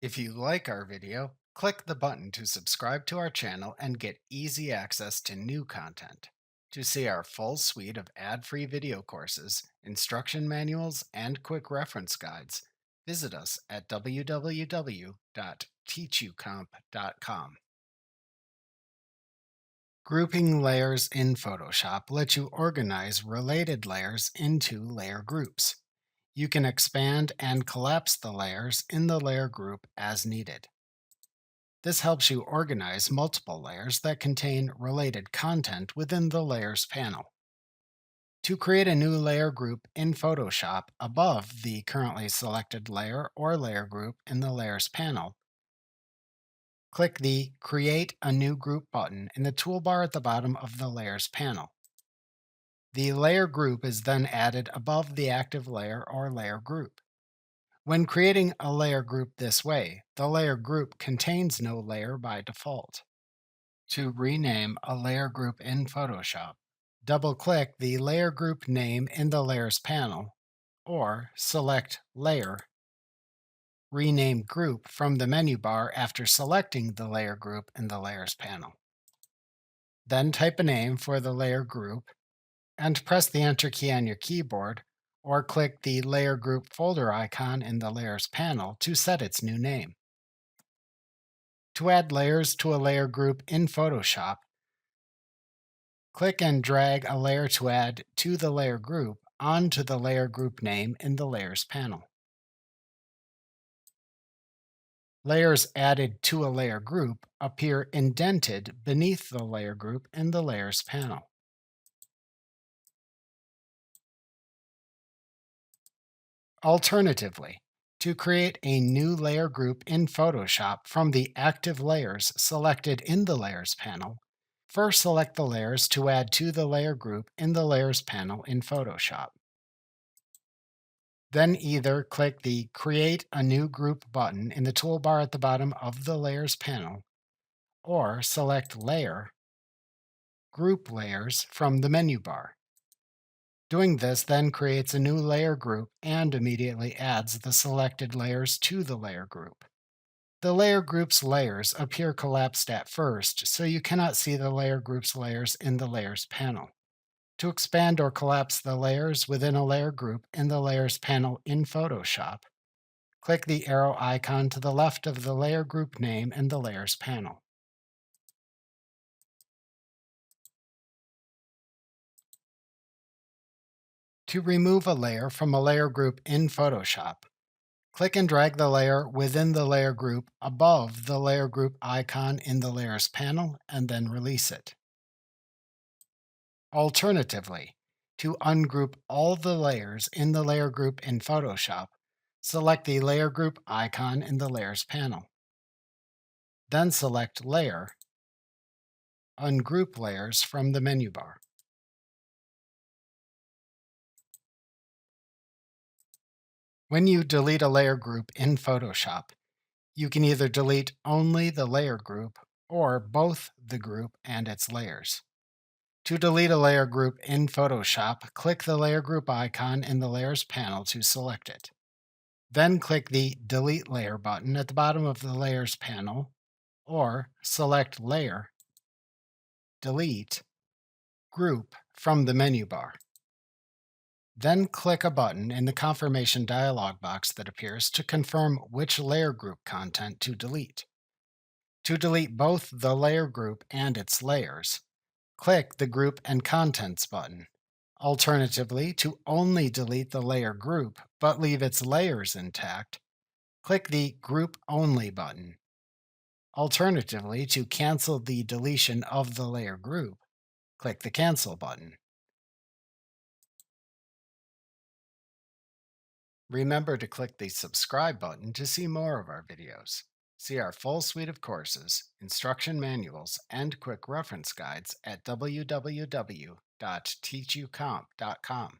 If you like our video, click the button to subscribe to our channel and get easy access to new content. To see our full suite of ad-free video courses, instruction manuals, and quick reference guides, visit us at www.teachucomp.com. Grouping layers in Photoshop lets you organize related layers into layer groups. You can expand and collapse the layers in the layer group as needed. This helps you organize multiple layers that contain related content within the Layers panel. To create a new layer group in Photoshop above the currently selected layer or layer group in the Layers panel, click the Create a New Group button in the toolbar at the bottom of the Layers panel. The layer group is then added above the active layer or layer group. When creating a layer group this way, the layer group contains no layer by default. To rename a layer group in Photoshop, double-click the layer group name in the Layers panel, or select Layer, rename Group from the menu bar after selecting the layer group in the Layers panel. Then type a name for the layer group and press the Enter key on your keyboard, or click the Layer Group folder icon in the Layers panel to set its new name. To add layers to a layer group in Photoshop, click and drag a layer to add to the layer group onto the layer group name in the Layers panel. Layers added to a layer group appear indented beneath the layer group in the Layers panel. Alternatively, to create a new layer group in Photoshop from the active layers selected in the Layers panel, first select the layers to add to the layer group in the Layers panel in Photoshop. Then either click the Create a New Group button in the toolbar at the bottom of the Layers panel, or select Layer, Group Layers from the menu bar. Doing this then creates a new layer group and immediately adds the selected layers to the layer group. The layer group's layers appear collapsed at first, so you cannot see the layer group's layers in the Layers panel. To expand or collapse the layers within a layer group in the Layers panel in Photoshop, click the arrow icon to the left of the layer group name in the Layers panel. To remove a layer from a layer group in Photoshop, click and drag the layer within the layer group above the layer group icon in the Layers panel and then release it. Alternatively, to ungroup all the layers in the layer group in Photoshop, select the layer group icon in the Layers panel. Then select Layer, Ungroup Layers from the menu bar. When you delete a layer group in Photoshop, you can either delete only the layer group or both the group and its layers. To delete a layer group in Photoshop, click the layer group icon in the Layers panel to select it. Then click the Delete Layer button at the bottom of the Layers panel, or select Layer, Delete, Group from the menu bar. Then click a button in the confirmation dialog box that appears to confirm which layer group content to delete. To delete both the layer group and its layers, click the Group and Contents button. Alternatively, to only delete the layer group but leave its layers intact, click the Group Only button. Alternatively, to cancel the deletion of the layer group, click the Cancel button. Remember to click the subscribe button to see more of our videos. See our full suite of courses, instruction manuals, and quick reference guides at www.teachucomp.com.